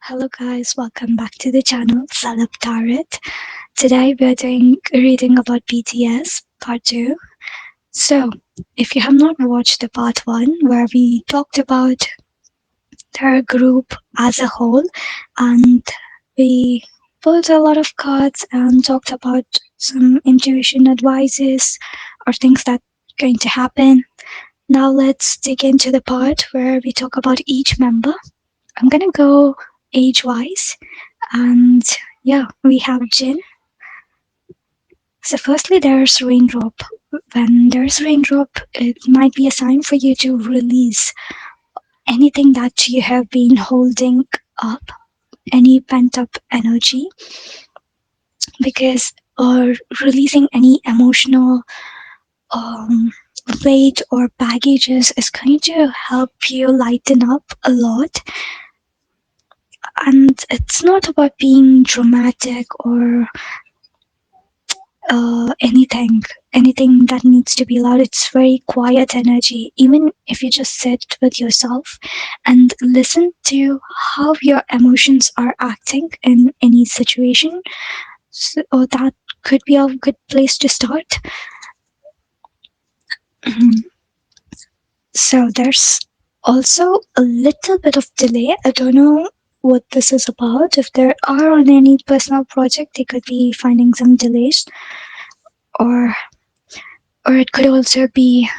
Hello guys, welcome back to the channel Salab Tarit. Today we are doing reading about BTS part 2. So, if you have not watched the part 1 where we talked about their group as a whole and we pulled a lot of cards and talked about some intuition advices or things that are going to happen. Now let's dig into the part where we talk about each member. I'm gonna go age-wise, and yeah, we have Jin. So firstly, there's raindrop. When there's raindrop, it might be a sign for you to release anything that you have been holding up, any pent-up energy, because or releasing any emotional um, weight or baggages is going to help you lighten up a lot. And it's not about being dramatic or anything that needs to be loud. It's very quiet energy. Even if you just sit with yourself and listen to how your emotions are acting in any situation, so that could be a good place to start. So there's also a little bit of delay. I don't know what this is about. If there are on any personal project, they could be finding some delays, or it could also be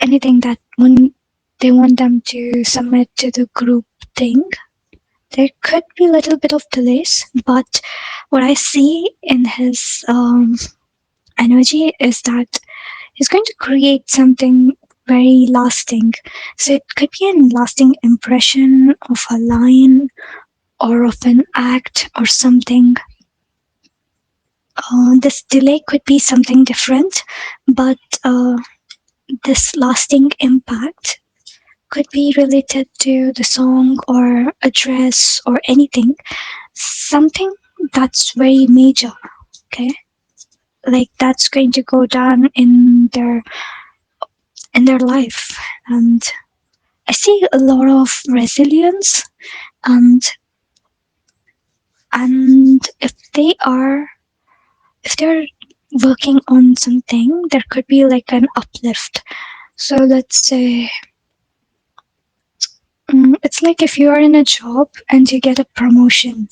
anything that when they want them to submit to the group thing. There could be a little bit of delays, but what I see in his energy is that he's going to create something very lasting. So it could be a lasting impression of a line or of an act or something. This delay could be something different, but this lasting impact could be related to the song or a dress or anything, something that's very major. Okay, like that's going to go down in their life. And I see a lot of resilience, and if they're working on something, there could be like an uplift. So let's say it's like if you are in a job and you get a promotion,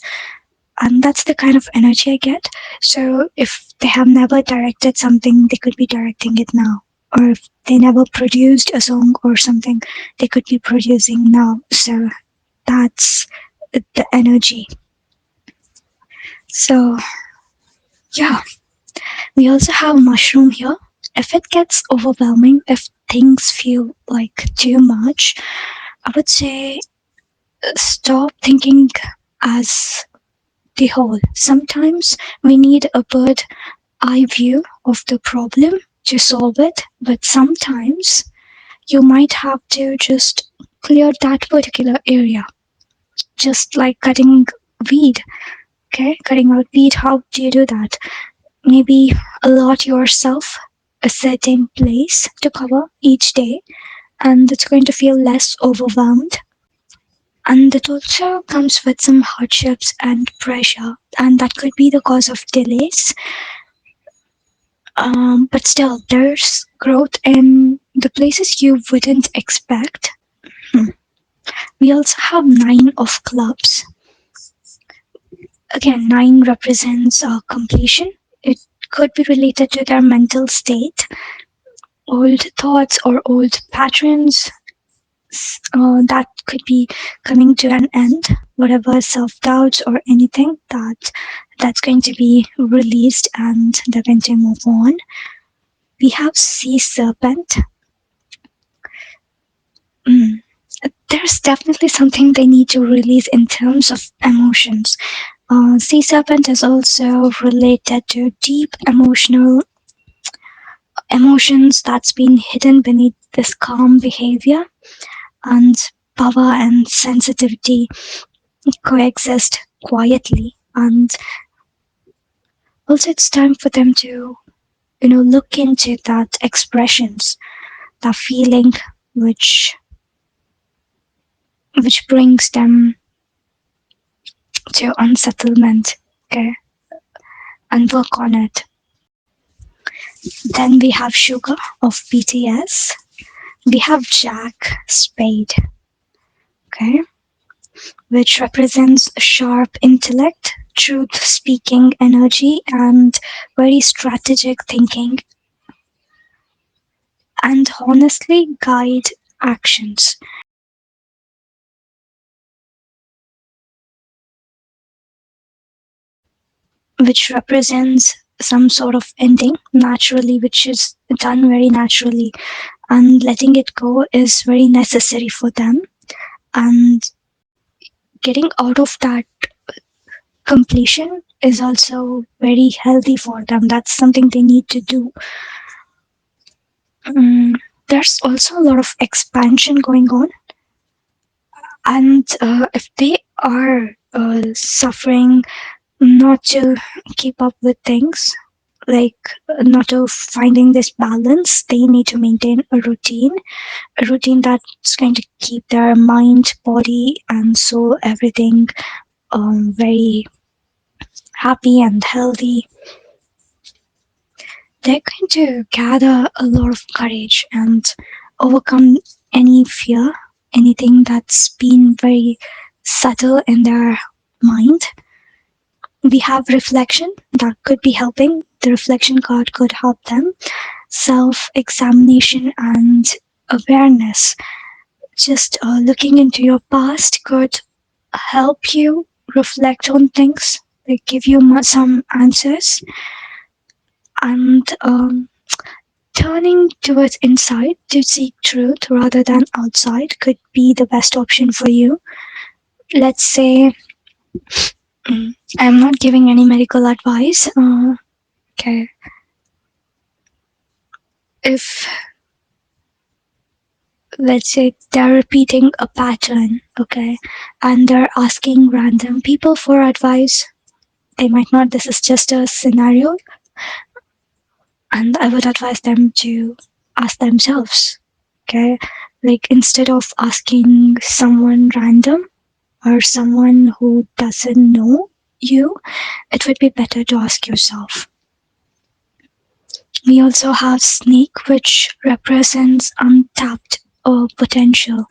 and that's the kind of energy I get. So if they have never directed something, they could be directing it now. Or if they never produced a song or something, they could be producing now. So that's the energy. So yeah, we also have mushroom here. If it gets overwhelming, if things feel like too much, I would say stop thinking as the whole. Sometimes we need a bird eye view of the problem to solve it, but sometimes you might have to just clear that particular area, just like cutting weed. Okay, cutting out weed, how do you do that? Maybe allot yourself a certain place to cover each day, and it's going to feel less overwhelmed. And it also comes with some hardships and pressure, and that could be the cause of delays. But still, there's growth in the places you wouldn't expect. We also have 9 of clubs. Again, 9 represents completion. It could be related to their mental state, old thoughts or old patterns that could be coming to an end, whatever self-doubts or anything that's going to be released and they're going to move on. We have sea serpent. There's definitely something they need to release in terms of emotions. Sea serpent is also related to deep emotions that's been hidden beneath this calm behavior, and power and sensitivity coexist quietly. And also it's time for them to look into that expressions, that feeling which which brings them to unsettlement, okay, and work on it. Then we have Suga of BTS. We have Jack Spade, okay, which represents sharp intellect, truth speaking energy, and very strategic thinking, and honestly guide actions, which represents some sort of ending naturally, which is done very naturally, and letting it go is very necessary for them. And getting out of that completion is also very healthy for them. That's something they need to do. Mm, there's also a lot of expansion going on, and if they are suffering not to keep up with things, like not to finding this balance, they need to maintain a routine that's going to keep their mind, body, and soul, everything very happy and healthy. They're going to gather a lot of courage and overcome any fear, anything that's been very subtle in their mind. We have reflection that could be helping. The reflection card could help them. Self examination and awareness. Just looking into your past could help you reflect on things, like give you some answers, and turning towards inside to seek truth rather than outside could be the best option for you. Let's say, I'm not giving any medical advice. Okay, if let's say they're repeating a pattern, okay, and they're asking random people for advice, they might not. This is just a scenario, and I would advise them to ask themselves, okay, like instead of asking someone random or someone who doesn't know you, it would be better to ask yourself. We also have Snake, which represents untapped potential.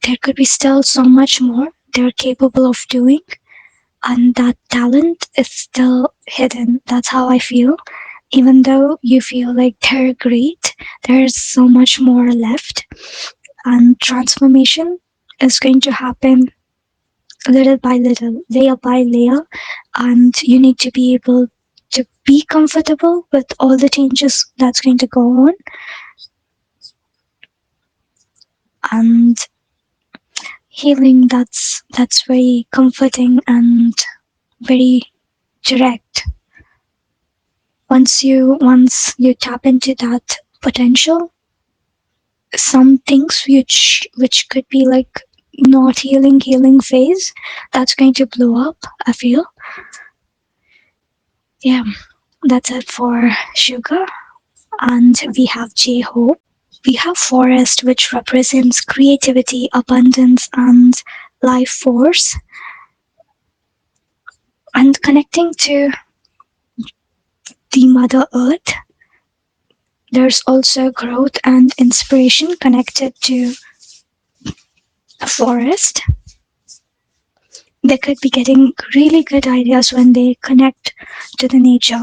There could be still so much more they're capable of doing, and that talent is still hidden. That's how I feel. Even though you feel like they're great, there's so much more left, and transformation is going to happen little by little, layer by layer, and you need to be able to be comfortable with all the changes that's going to go on. And healing, that's very comforting and very direct. Once you tap into that potential, some things which could be like not healing phase, that's going to blow up, I feel. Yeah, that's it for Sugar. And we have J-Hope. We have Forest, which represents creativity, abundance, and life force. And connecting to the Mother Earth, there's also growth and inspiration connected to the forest. They could be getting really good ideas when they connect to the nature.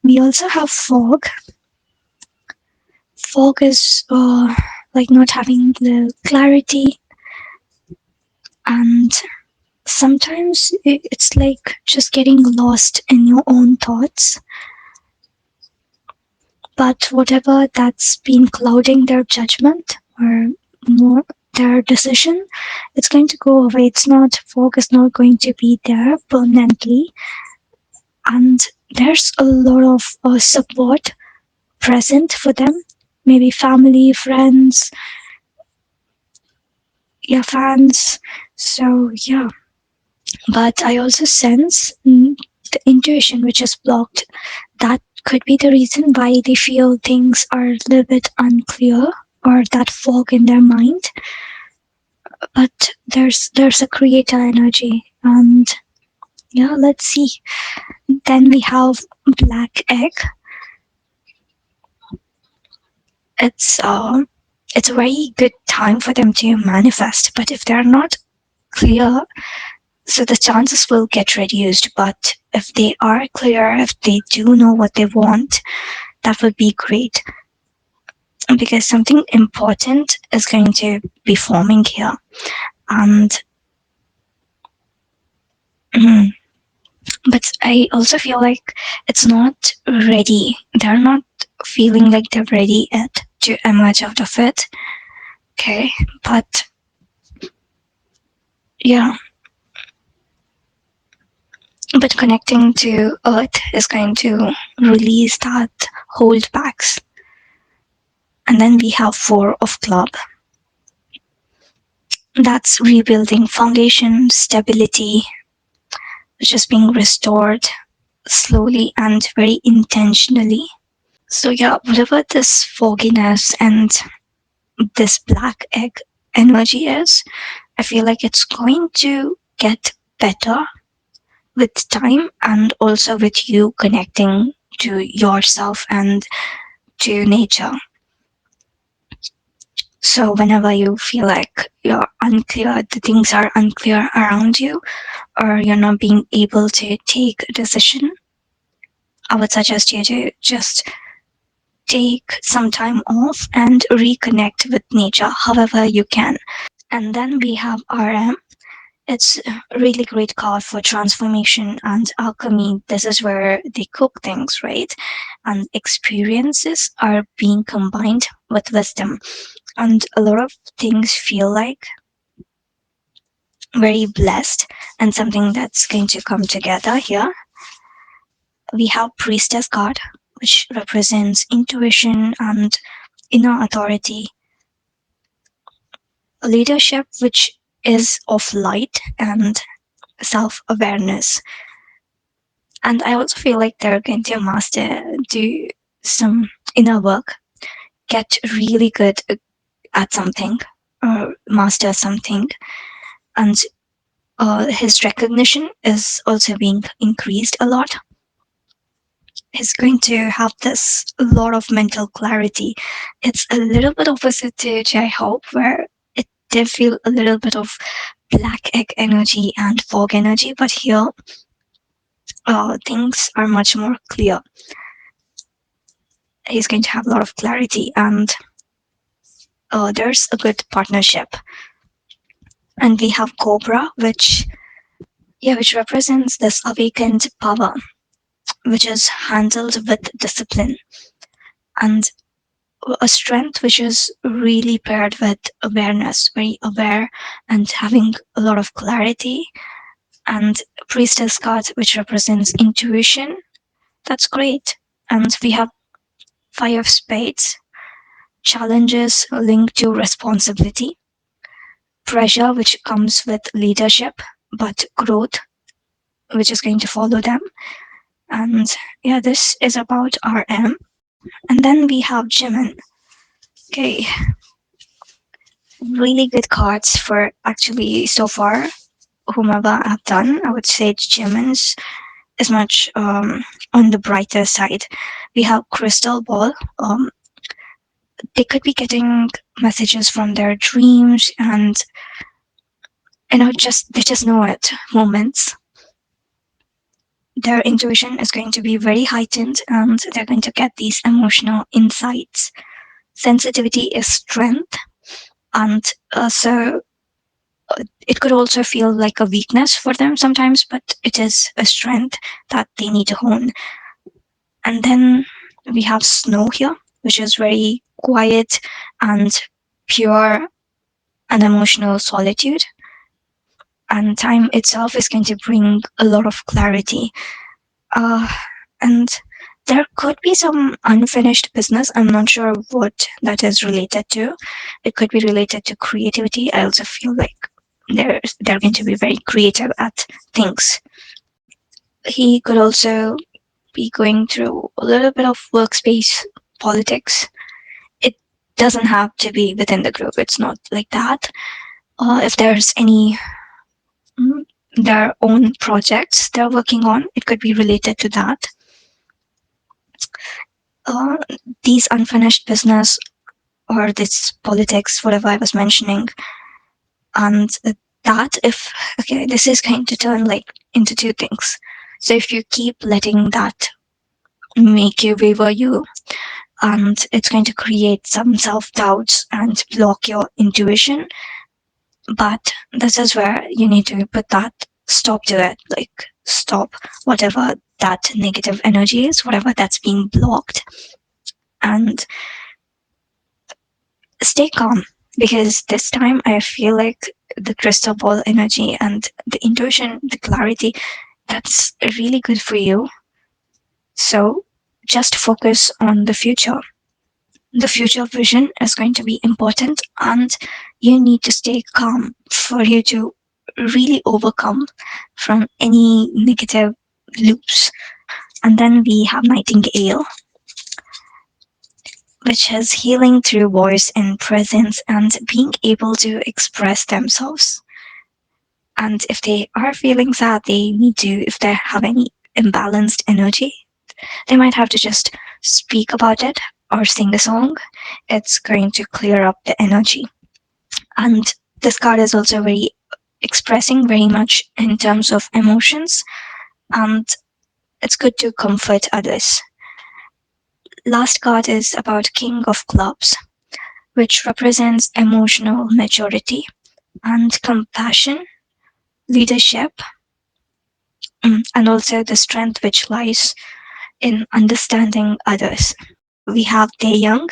We also have Fog. Fog is like not having the clarity, and sometimes it's like just getting lost in your own thoughts. But whatever that's been clouding their judgment or more their decision, it's going to go away. It's not, fog is not going to be there permanently. And there's a lot of support present for them, maybe family, friends, yeah, fans. So yeah, but I also sense the intuition which is blocked. That could be the reason why they feel things are a little bit unclear, or that fog in their mind. but there's a creator energy. And yeah, let's see. Then we have Black Egg. It's it's a very good time for them to manifest, but if they're not clear, so the chances will get reduced. But if they are clear, if they do know what they want, that would be great, because something important is going to be forming here. And mm, but I also feel like it's not ready. They're not feeling like they're ready yet to emerge out of it. Okay, but yeah, but connecting to Earth is going to release that holdbacks. And then we have Four of Club. That's rebuilding foundation, stability, which is being restored slowly and very intentionally. So yeah, whatever this fogginess and this black egg energy is, I feel like it's going to get better with time, and also with you connecting to yourself and to nature. So whenever you feel like you're unclear, the things are unclear around you, or you're not being able to take a decision, I would suggest you to just take some time off and reconnect with nature however you can. And then we have RM. It's a really great card for transformation and alchemy. This is where they cook things, right? And experiences are being combined with wisdom. And a lot of things feel like very blessed and something that's going to come together here. We have Priestess card, which represents intuition and inner authority, leadership, which is of light and self awareness. And I also feel like they're going to do some inner work, get really good at something, or master something. And his recognition is also being increased a lot. He's going to have this lot of mental clarity. It's a little bit opposite to Jai Hope, where it did feel a little bit of black egg energy and fog energy, but here things are much more clear. He's going to have a lot of clarity, and there's a good partnership. And we have Cobra, which represents this awakened power, which is handled with discipline, and a strength which is really paired with awareness, very aware and having a lot of clarity. And Priestess card, which represents intuition, that's great. And we have Five of Spades, challenges linked to responsibility, pressure which comes with leadership, but growth which is going to follow them. And yeah, this is about RM. And then we have Jimin. Okay, really good cards for actually so far, whomever I've done. I would say Jimin's is much on the brighter side. We have Crystal Ball. They could be getting messages from their dreams, and they just know it moments. Their intuition is going to be very heightened, and they're going to get these emotional insights. Sensitivity is strength, and so it could also feel like a weakness for them sometimes, but it is a strength that they need to hone. And then we have Snow here, which is very quiet and pure and emotional solitude. And time itself is going to bring a lot of clarity. And there could be some unfinished business. I'm not sure what that is related to. It could be related to creativity. I also feel like they're going to be very creative at things. He could also be going through a little bit of workspace politics. It doesn't have to be within the group. It's not like that. if there's any mm, their own projects they're working on, it could be related to that. uh, these unfinished business or this politics, whatever I was mentioning, and that if okay, this is going to turn like into two things. So if you keep letting that make you waver you, and it's going to create some self doubts and block your intuition. But this is where you need to put that stop to it, like stop whatever that negative energy is, whatever that's being blocked, and stay calm, because this time I feel like the crystal ball energy and the intuition, the clarity, that's really good for you. So just focus on the future. The future vision is going to be important, and you need to stay calm for you to really overcome from any negative loops. And then we have Nightingale, which is healing through voice and presence and being able to express themselves. And if they are feeling sad, they need to, if they have any imbalanced energy, they might have to just speak about it or sing a song. It's going to clear up the energy. And this card is also very expressing very much in terms of emotions, and it's good to comfort others. Last card is about King of Clubs, which represents emotional maturity and compassion, leadership, and also the strength which lies in understanding others. We have Taeyang.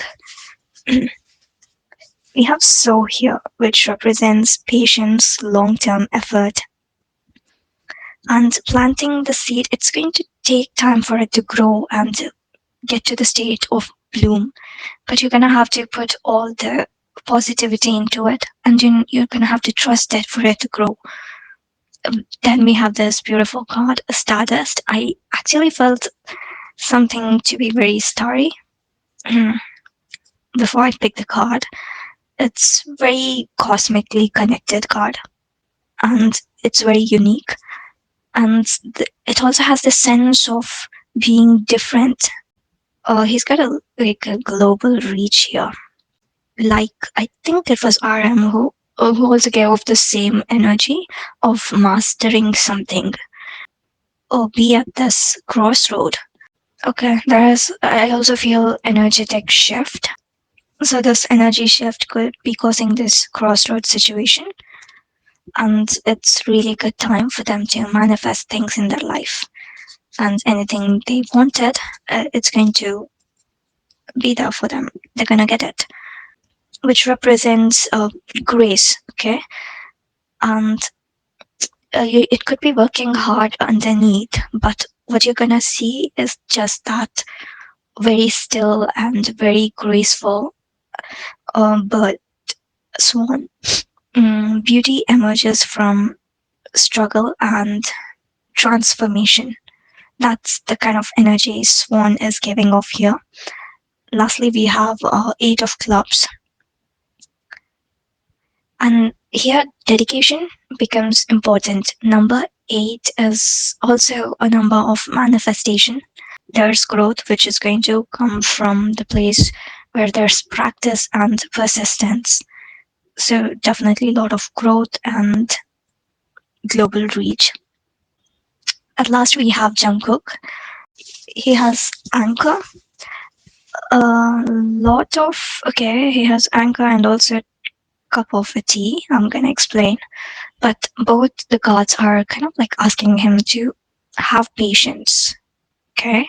We have So here, which represents patience, long term effort, and planting the seed. It's going to take time for it to grow and get to the state of bloom, but you're going to have to put all the positivity into it, and you're going to have to trust it for it to grow. Then we have this beautiful card, Stardust. I actually felt something to be very starry before I picked the card. It's very cosmically connected card, and it's very unique, and it also has the sense of being different. He's got a global reach here. Like I think it was RM who also gave off the same energy of mastering something or be at this crossroad. Okay, I also feel energetic shift. So this energy shift could be causing this crossroad situation, and it's really good time for them to manifest things in their life, and anything they wanted, it's going to be there for them. They're gonna get it, which represents grace. Okay, and it could be working hard underneath, but what you're gonna see is just that very still and very graceful bird swan. Beauty emerges from struggle and transformation. That's the kind of energy swan is giving off here. Lastly, we have Eight of Clubs, and here dedication becomes important. Number 8 is also a number of manifestation. There's growth which is going to come from the place where there's practice and persistence. So definitely a lot of growth and global reach. At last we have Jungkook. He has Anchor. He has Anchor and also cup of a tea. I'm gonna explain. But both the cards are kind of like asking him to have patience. Okay.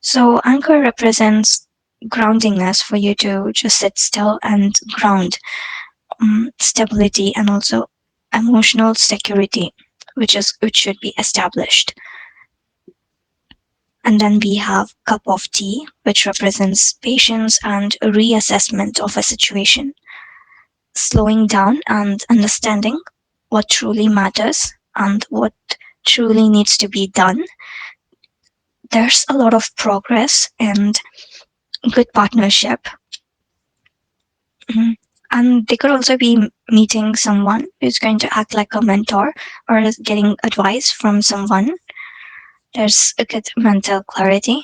So Anchor represents groundingness, for you to just sit still and ground, stability and also emotional security, which should be established. And then we have cup of tea, which represents patience and a reassessment of a situation, slowing down and understanding what truly matters and what truly needs to be done. There's a lot of progress and good partnership. And they could also be meeting someone who's going to act like a mentor or is getting advice from someone. There's a good mental clarity.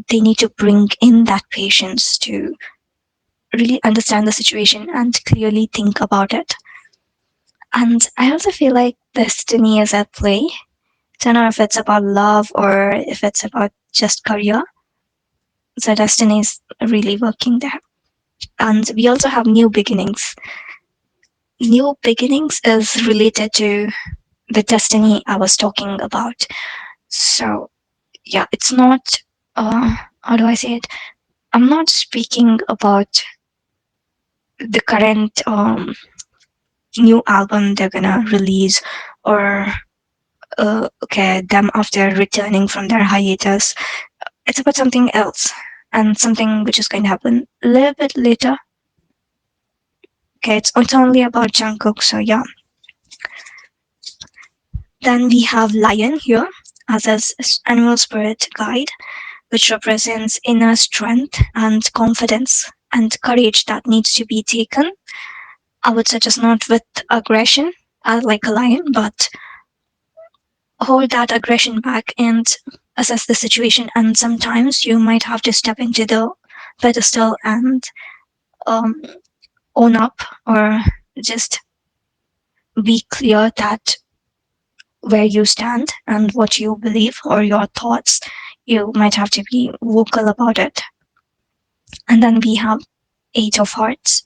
They need to bring in that patience to really understand the situation and clearly think about it. And I also feel like destiny is at play. I don't know if it's about love or if it's about just career. So destiny is really working there. And we also have new beginnings. New beginnings is related to the destiny I was talking about. So yeah, it's not how do I say it? I'm not speaking about the current new album they're gonna release or okay them after returning from their hiatus. It's about something else and something which is going to happen a little bit later. Okay, it's only about Jungkook, so yeah. Then we have Lion here as his animal spirit guide, which represents inner strength and confidence and courage that needs to be taken. I would suggest not with aggression, like a lion, but hold that aggression back and assess the situation. And sometimes you might have to step into the pedestal and um, own up or just be clear that where you stand and what you believe or your thoughts, you might have to be vocal about it. And then we have Eight of Hearts,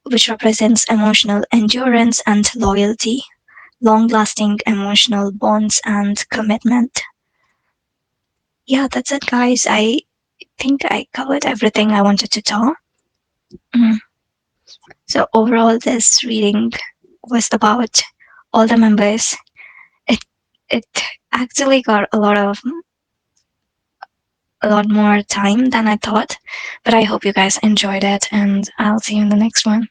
which represents emotional endurance and loyalty, long lasting emotional bonds and commitment. Yeah, that's it, guys. I think I covered everything I wanted to talk. Mm. So, overall, this reading was about all the members. It, it actually got a lot more time than I thought, but I hope you guys enjoyed it, and I'll see you in the next one.